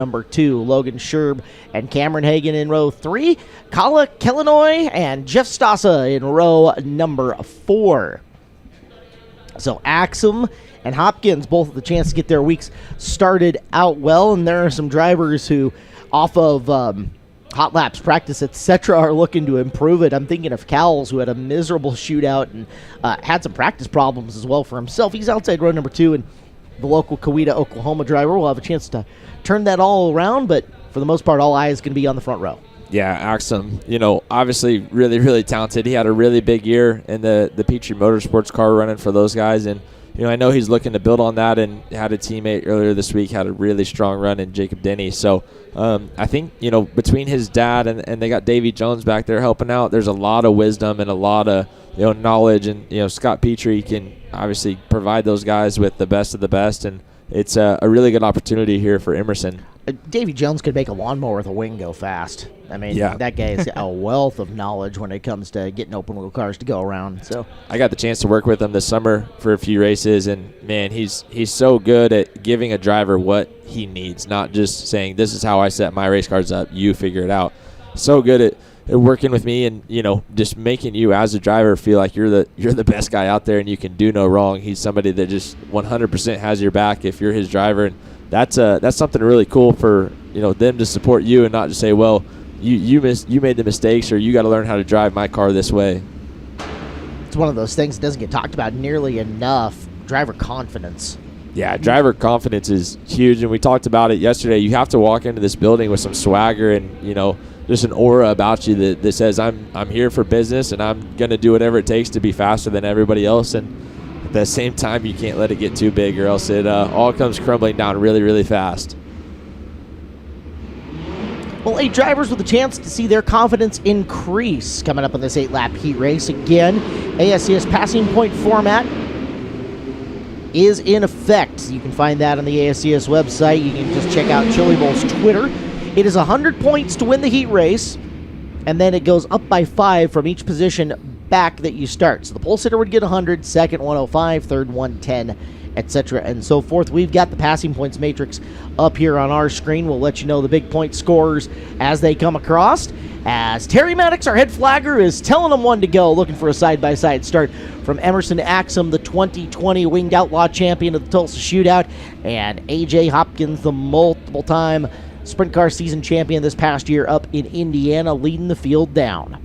number 2, Logan Scherb and Cameron Hagan in row 3, Kala Kellanoy and Jeff Stassa in row number 4. So Axom and Hopkins both have the chance to get their weeks started out well, and there are some drivers who, off of hot laps, practice, etc., are looking to improve it. I'm thinking of Cowles, who had a miserable shootout and had some practice problems as well for himself. He's outside row number 2, and the local Coweta, Oklahoma driver will have a chance to turn that all around, but for the most part, all eyes going to be on the front row. Yeah, Axom, obviously really, really talented. He had a really big year in the Petrie Motorsports car running for those guys, and I know he's looking to build on that, and had a teammate earlier this week, had a really strong run in Jacob Denny. So I think, between his dad and they got Davey Jones back there helping out, there's a lot of wisdom and a lot of, knowledge. And, Scott Petrie can obviously provide those guys with the best of the best. And it's a really good opportunity here for Emerson. Davey Jones could make a lawnmower with a wing go fast. I mean, yeah. That guy is a wealth of knowledge when it comes to getting open-wheel cars to go around. So I got the chance to work with him this summer for a few races, and, man, he's so good at giving a driver what he needs, not just saying, this is how I set my race cars up, you figure it out. So good at working with me and, just making you as a driver feel like you're the best guy out there and you can do no wrong. He's somebody that just 100% has your back if you're his driver, and that's something really cool for them to support you and not just say, well, you made the mistakes, or you got to learn how to drive my car this way. It's one of those things that doesn't get talked about nearly enough. Driver confidence. Yeah, driver confidence is huge, and we talked about it yesterday. You have to walk into this building with some swagger and just an aura about you that says I'm here for business and I'm gonna do whatever it takes to be faster than everybody else. And at the same time, you can't let it get too big, or else it all comes crumbling down really, really fast. Well, 8 drivers with a chance to see their confidence increase coming up in this 8-lap heat race. Again, ASCS passing point format is in effect. You can find that on the ASCS website. You can just check out Chili Bowl's Twitter. It is 100 points to win the heat race, and then it goes up by 5 from each position back that you start. So the pole sitter would get 100, second 105, third 110, etc. and so forth. We've got the passing points matrix up here on our screen. We'll let you know the big point scores as they come across. As Terry Maddox, our head flagger, is telling them one to go, looking for a side-by-side start from Emerson Axom, the 2020 Winged Outlaw champion of the Tulsa Shootout, and A.J. Hopkins, the multiple-time sprint car season champion this past year up in Indiana, leading the field down.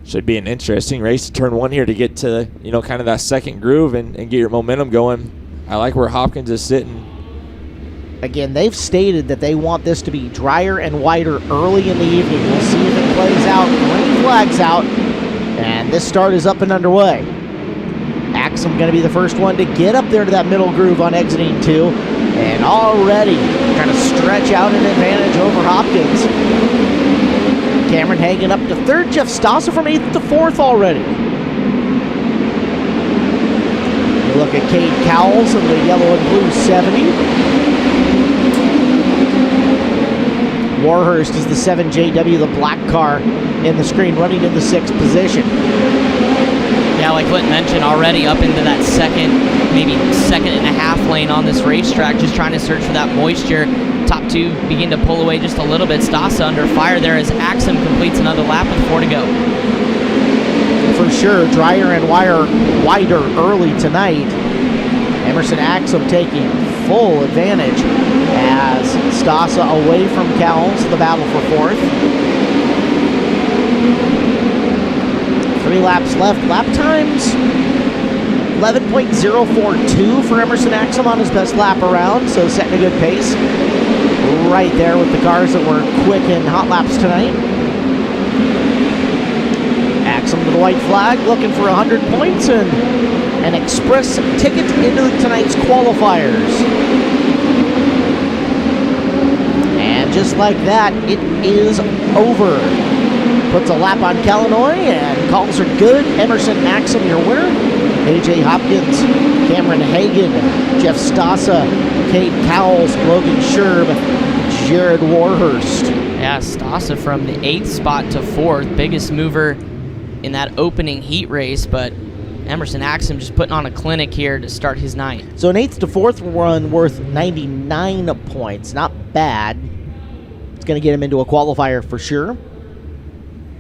Should be an interesting race to turn 1 here to get to, kind of that second groove and get your momentum going. I like where Hopkins is sitting. Again, they've stated that they want this to be drier and wider early in the evening. We'll see if it plays out. Green flag's out, and this start is up and underway. Axom going to be the first one to get up there to that middle groove on exiting 2, and already trying to stretch out an advantage over Hopkins. Cameron Hagan up to 3rd, Jeff Stassa from 8th to 4th already. You look at Cade Cowles in the yellow and blue 70. Warhurst is the 7JW, the black car in the screen, running in the 6th position. Yeah, like Clint mentioned, already up into that maybe second and a half lane on this racetrack, just trying to search for that moisture. Top 2 begin to pull away just a little bit. Stassa under fire there as Axom completes another lap with 4 to go. For sure, drier and wider early tonight. Emerson Axom taking full advantage as Stassa away from Cowles, the battle for 4th. 3 laps left. Lap times 11.042 for Emerson Axom on his best lap around, so setting a good pace. Right there with the cars that were quick in hot laps tonight. Axom to the white flag, looking for 100 points and an express ticket into tonight's qualifiers. And just like that, it is over. Puts a lap on Kellanoy and calls her good. Emerson Axom, your winner. A.J. Hopkins, Cameron Hagan, Jeff Stassa, Cade Cowles, Logan Scherb, Jared Warhurst. Yeah, Stassa from the 8th spot to 4th. Biggest mover in that opening heat race, but Emerson Axom just putting on a clinic here to start his night. So an 8th to 4th run worth 99 points. Not bad. It's going to get him into a qualifier for sure.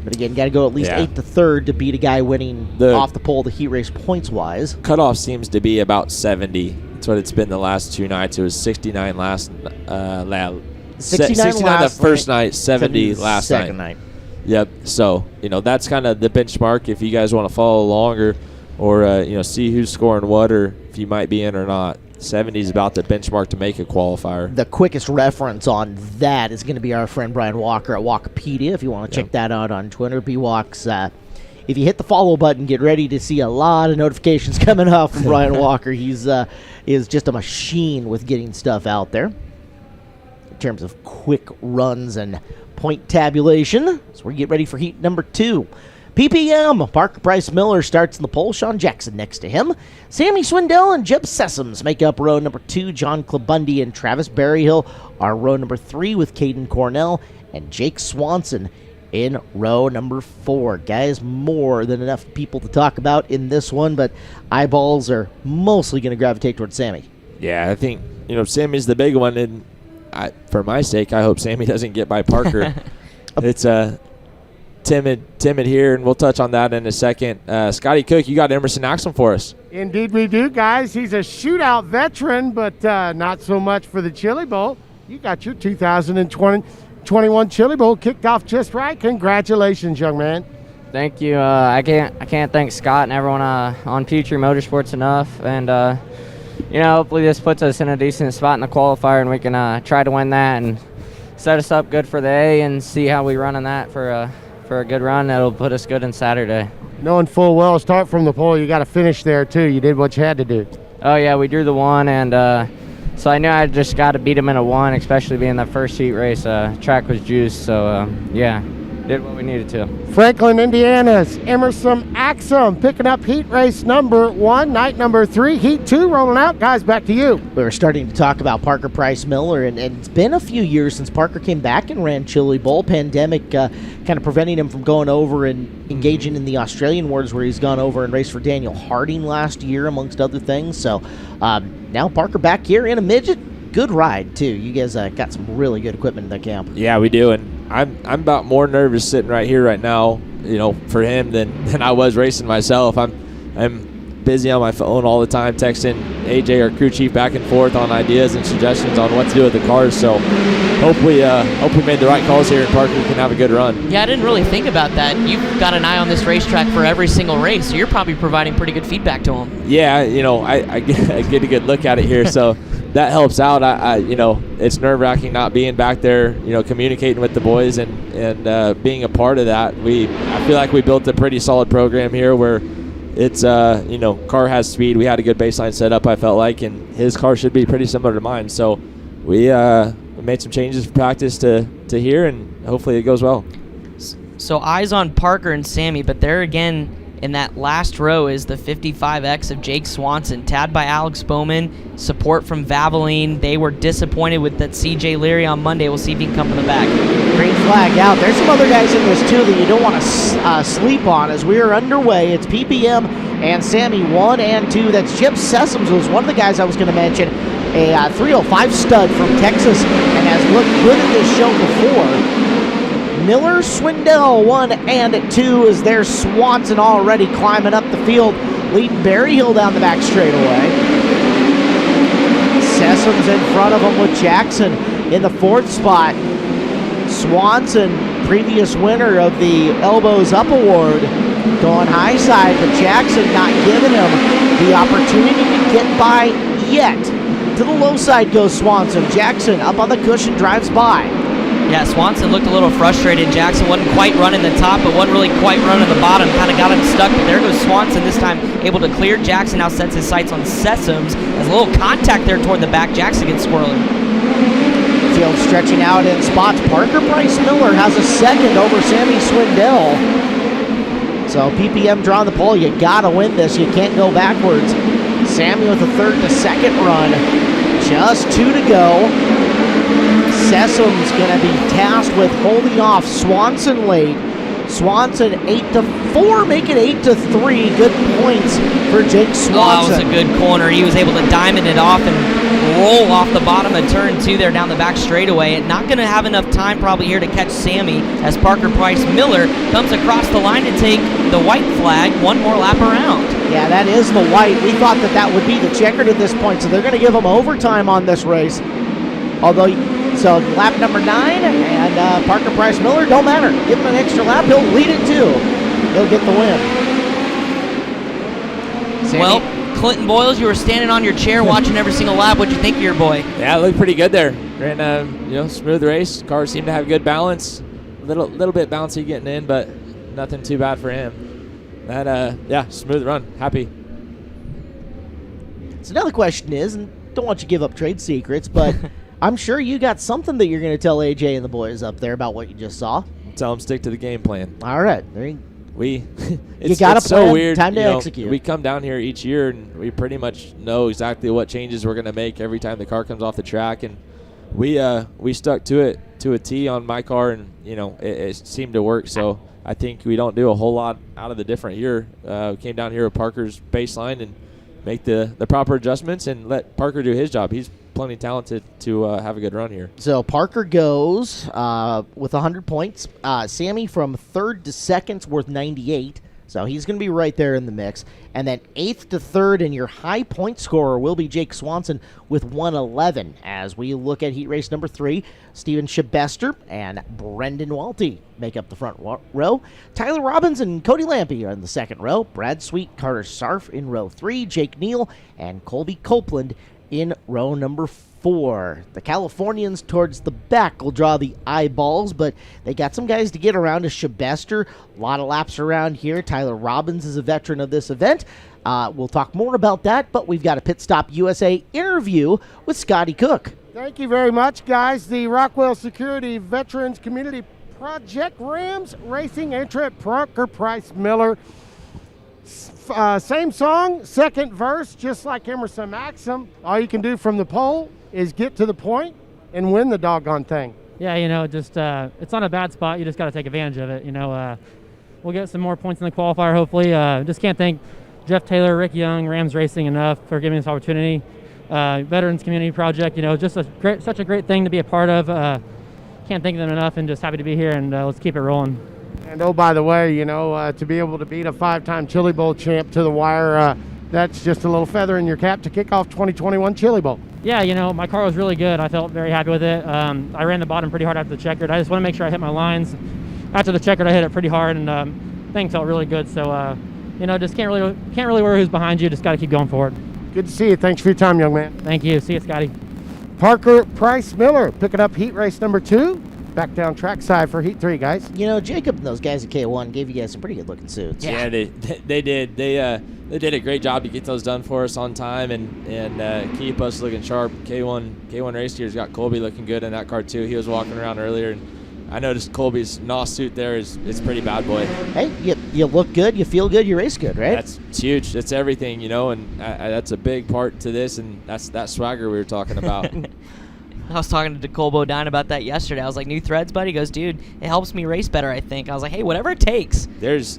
But again, got to go at least 8th to 3rd to beat a guy winning off the pole the heat race points-wise. Cutoff seems to be about 70. That's what it's been the last 2 nights. It was 69 last 69 the first night, 70 last second night. Yep. So, that's kind of the benchmark if you guys want to follow along or see who's scoring what or if you might be in or not. 70 is about the benchmark to make a qualifier. The quickest reference on that is going to be our friend Brian Walker at Walkopedia. If you want to check that out on Twitter, BWalks. If you hit the follow button, get ready to see a lot of notifications coming up from Brian Walker. He's is just a machine with getting stuff out there in terms of quick runs and point tabulation. So we get ready for heat number 2. PPM, Parker Price Miller starts in the pole. Sean Jackson next to him. Sammy Swindell and Jeb Sessoms make up row number 2. John Clabundy and Travis Berryhill are row number 3 with Caden Cornell and Jake Swanson in row number 4. Guys, more than enough people to talk about in this one, but eyeballs are mostly going to gravitate towards Sammy. Yeah, I think, Sammy's the big one, and for my sake, I hope Sammy doesn't get by Parker. It's timid here, and we'll touch on that in a second. Scotty Cook, you got Emerson Axom for us. Indeed we do, guys. He's a shootout veteran, but not so much for the Chili Bowl. You got your 2021 Chili Bowl kicked off just right. Congratulations, young man. Thank you. I can't thank Scott and everyone on Future Motorsports enough, and hopefully this puts us in a decent spot in the qualifier, and we can try to win that and set us up good for the A and see how we run in that for a good run. That'll put us good in Saturday. Knowing full well, start from the pole, you got to finish there too. You did what you had to do. Oh yeah, we drew the 1, and so I knew I just got to beat him in a 1, especially being that first heat race. Track was juiced, so yeah, did what we needed to. Franklin, Indiana's Emerson Axom picking up heat race number 1, night number 3, heat 2 rolling out. Guys, back to you. We were starting to talk about Parker Price Miller, and it's been a few years since Parker came back and ran Chili Bowl. Pandemic kind of preventing him from going over and engaging in the Australian Wars, where he's gone over and raced for Daniel Harding last year, amongst other things. So now Parker back here in a midget. Good ride, too. You guys got some really good equipment in the camp. Yeah, we do, and I'm about more nervous sitting right here right now, for him than I was racing myself. I'm busy on my phone all the time, texting AJ, our crew chief, back and forth on ideas and suggestions on what to do with the cars. So hope we made the right calls here, and Parker can have a good run. Yeah, I didn't really think about that. You've got an eye on this racetrack for every single race, so you're probably providing pretty good feedback to him. Yeah, I get a good look at it here, so that helps out. It's nerve-wracking not being back there, communicating with the boys and being a part of that. I feel like we built a pretty solid program here where it's, car has speed. We had a good baseline set up, I felt like, and his car should be pretty similar to mine. So we made some changes for practice to here, and hopefully it goes well. So eyes on Parker and Sammy, but there again in that last row is the 55X of Jake Swanson, tabbed by Alex Bowman, support from Valvoline. They were disappointed with that CJ Leary on Monday. We'll see if he can come from the back. Green flag out. There's some other guys in this too that you don't want to sleep on as we are underway. It's PPM and Sammy 1 and 2. That's Jeb Sessoms, was one of the guys I was going to mention. A 305 stud from Texas and has looked good at this show before. Miller, Swindell 1 and 2 is there. Swanson already climbing up the field, leading Berryhill down the back straightaway. Sessoms in front of him with Jackson in the 4th spot. Swanson, previous winner of the Elbows Up Award, going high side, but Jackson not giving him the opportunity to get by yet. To the low side goes Swanson. Jackson up on the cushion, drives by. Yeah, Swanson looked a little frustrated. Jackson wasn't quite running the top, but wasn't really quite running the bottom. Kind of got him stuck, but there goes Swanson this time, able to clear. Jackson now sets his sights on Sessoms. There's a little contact there toward the back. Jackson gets squirrely. Field stretching out in spots. Parker Price Miller has a second over Sammy Swindell. So PPM drawing the pole. You got to win this. You can't go backwards. Sammy with a 3rd to 2nd run. Just 2 to go. Sessom's going to be tasked with holding off Swanson late. Swanson 8-4, make it 8-3. Good points for Jake Swanson. Oh, that was a good corner. He was able to diamond it off and roll off the bottom of turn 2 there down the back straightaway. And not going to have enough time probably here to catch Sammy as Parker Price Miller comes across the line to take the white flag one more lap around. Yeah, that is the white. We thought that would be the checkered at this point, so they're going to give him overtime on this race. Although, so lap number 9 and Parker Price Miller, don't matter. Give him an extra lap, he'll lead it too. He'll get the win. Sammy? Well, Clinton Boyles, you were standing on your chair watching every single lap. What'd you think of your boy? Yeah, it looked pretty good there. Ran a smooth race. Cars seemed to have good balance. Little bit bouncy getting in, but nothing too bad for him. That smooth run. Happy. So now the question is, and don't want you to give up trade secrets, but I'm sure you got something that you're going to tell AJ and the boys up there about what you just saw. Tell them stick to the game plan. All right. There It's got a plan, so weird. time to execute. We come down here each year and we pretty much know exactly what changes we're going to make every time the car comes off the track, and we stuck to it to a T on my car, and it seemed to work. So I think we don't do a whole lot out of the different here. We came down here with Parker's baseline and make the proper adjustments and let Parker do his job. He's plenty talented to have a good run here. So Parker goes with 100 points. Sammy from 3rd to 2nd's worth 98. So he's going to be right there in the mix. And then 8th to 3rd, and your high point scorer will be Jake Swanson with 111. As we look at heat race number 3, Steven Shabester and Brendan Walty make up the front row. Tyler Robbins and Cody Lampy are in the second row. Brad Sweet, Carter Sarf in row 3. Jake Neal and Colby Copeland in row number 4. The Californians towards the back will draw the eyeballs, but they got some guys to get around to Shabester. A lot of laps around here. Tyler Robbins is a veteran of this event. We'll talk more about that, but we've got a Pit Stop USA interview with Scotty Cook. Thank you very much, guys. The Rockwell Security Veterans Community Project Rams Racing entrant Parker Price Miller. Same song, second verse, just like Emerson Axom. All you can do from the pole is get to the point and win the doggone thing. Yeah, just it's not a bad spot. You just got to take advantage of it. We'll get some more points in the qualifier, hopefully. Just can't thank Jeff Taylor, Rick Young, Rams Racing enough for giving us this opportunity. Veterans Community Project, just such a great thing to be a part of. Can't thank them enough, and just happy to be here, and let's keep it rolling. And oh, by the way, to be able to beat a 5-time Chili Bowl champ to the wire, that's just a little feather in your cap to kick off 2021 Chili Bowl. Yeah, my car was really good. I felt very happy with it. I ran the bottom pretty hard after the checkered. I just want to make sure I hit my lines. After the checkered, I hit it pretty hard, and thing felt really good. So, just can't really worry who's behind you. Just got to keep going forward. Good to see you. Thanks for your time, young man. Thank you. See you, Scotty. Parker Price Miller picking up heat race number 2. Back down trackside for heat 3, guys. Jacob and those guys at K1 gave you guys some pretty good looking suits. Yeah, they did. They did a great job to get those done for us on time and keep us looking sharp. K1 race year's got Colby looking good in that car too. He was walking around earlier, and I noticed Colby's NOS suit there is pretty bad boy. Hey, you look good, you feel good, you race good, right? It's huge. That's everything, and that's a big part to this, and that's that swagger we were talking about. I was talking to Nicole Bodine about that yesterday. I was like, new threads, buddy? He goes, dude, it helps me race better, I think. I was like, hey, whatever it takes. There's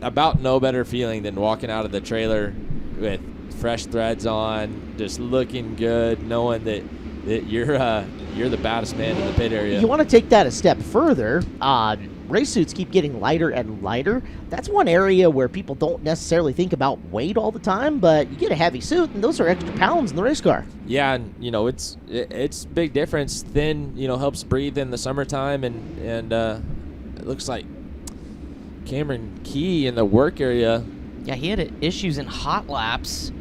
about no better feeling than walking out of the trailer with fresh threads on, just looking good, knowing that you're the baddest man in the pit area. You want to take that a step further. Race suits keep getting lighter and lighter. That's one area where people don't necessarily think about weight all the time, but you get a heavy suit, and those are extra pounds in the race car. Yeah, and it's big difference. Thin, helps breathe in the summertime, and it looks like Cameron Key in the work area. Yeah, he had issues in hot laps.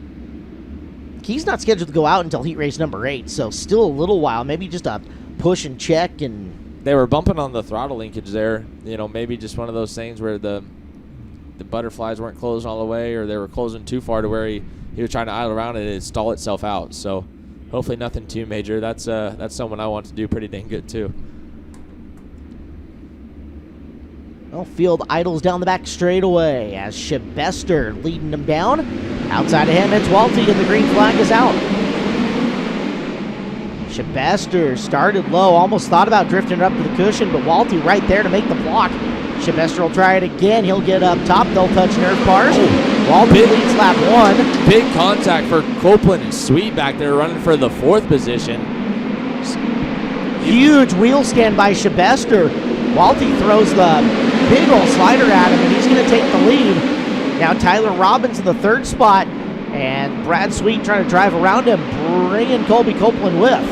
Key's not scheduled to go out until heat race number 8, so still a little while. Maybe just a push and check. And they were bumping on the throttle linkage there. Maybe just one of those things where the butterflies weren't closing all the way, or they were closing too far to where he was trying to idle around and it stall itself out. So hopefully nothing too major. That's someone I want to do pretty dang good too. Well, field idles down the back straightaway as Shabester leading them down. Outside of him, it's Walty, and the green flag is out. Shabester started low, almost thought about drifting up to the cushion, but Walty right there to make the block. Sylvester will try it again. He'll get up top. They'll touch nerve bars. Oh, Walty big- leads lap 1. Big contact for Copeland and Sweet back there running for the 4th position. Huge wheel stand by Sylvester. Walty throws the big old slider at him, and he's going to take the lead. Now Tyler Robbins in the 3rd spot, and Brad Sweet trying to drive around him, bringing Colby Copeland with.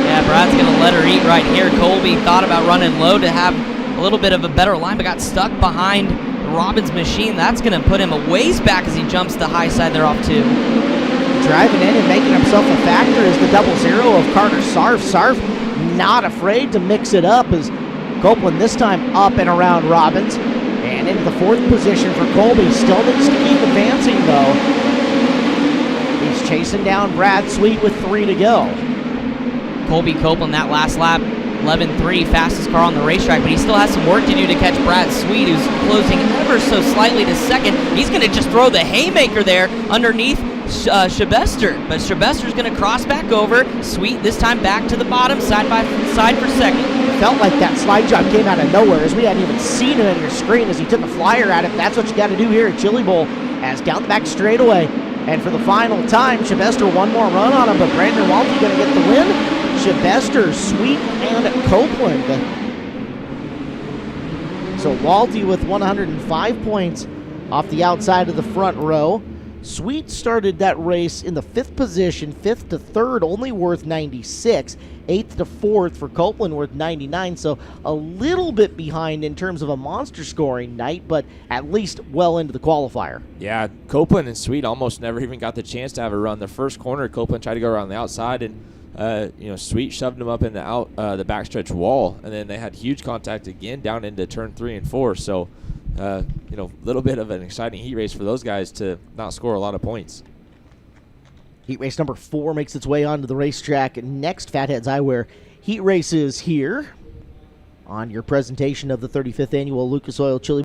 Yeah, Brad's going to let her eat right here. Colby thought about running low to have a little bit of a better line, but got stuck behind Robbins' machine. That's going to put him a ways back as he jumps the high side there off 2. Driving in and making himself a factor is the 00 of Carter Sarf. Sarf not afraid to mix it up as Copeland this time up and around Robbins. And into the 4th position for Colby. Still needs to keep advancing though. He's chasing down Brad Sweet with 3 to go. Colby Copeland that last lap, 11.3, fastest car on the racetrack, but he still has some work to do to catch Brad Sweet, who's closing ever so slightly to 2nd. He's going to just throw the haymaker there underneath Sylvester, but Sylvester's going to cross back over. Sweet this time back to the bottom, side by side for 2nd. Felt like that slide job came out of nowhere as we hadn't even seen it on your screen as he took a flyer at it. That's what you got to do here at Chili Bowl, as down the back straightaway. And for the final time, Sylvester one more run on him, but Brandon Walty going to get the win. Sylvester, Sweet, and Copeland. So Walty with 105 points off the outside of the front row. Sweet started that race in the 5th position, 5th to 3rd, only worth 96. 8th to 4th for Copeland, worth 99. So a little bit behind in terms of a monster scoring night, but at least well into the qualifier. Yeah, Copeland and Sweet almost never even got the chance to have a run. The first corner, Copeland tried to go around the outside, and Sweet shoved him up in the the backstretch wall, and then they had huge contact again down into turn 3 and 4. So, a little bit of an exciting heat race for those guys to not score a lot of points. Heat race number 4 makes its way onto the racetrack. Next, Fatheads Eyewear heat races here on your presentation of the 35th annual Lucas Oil Chili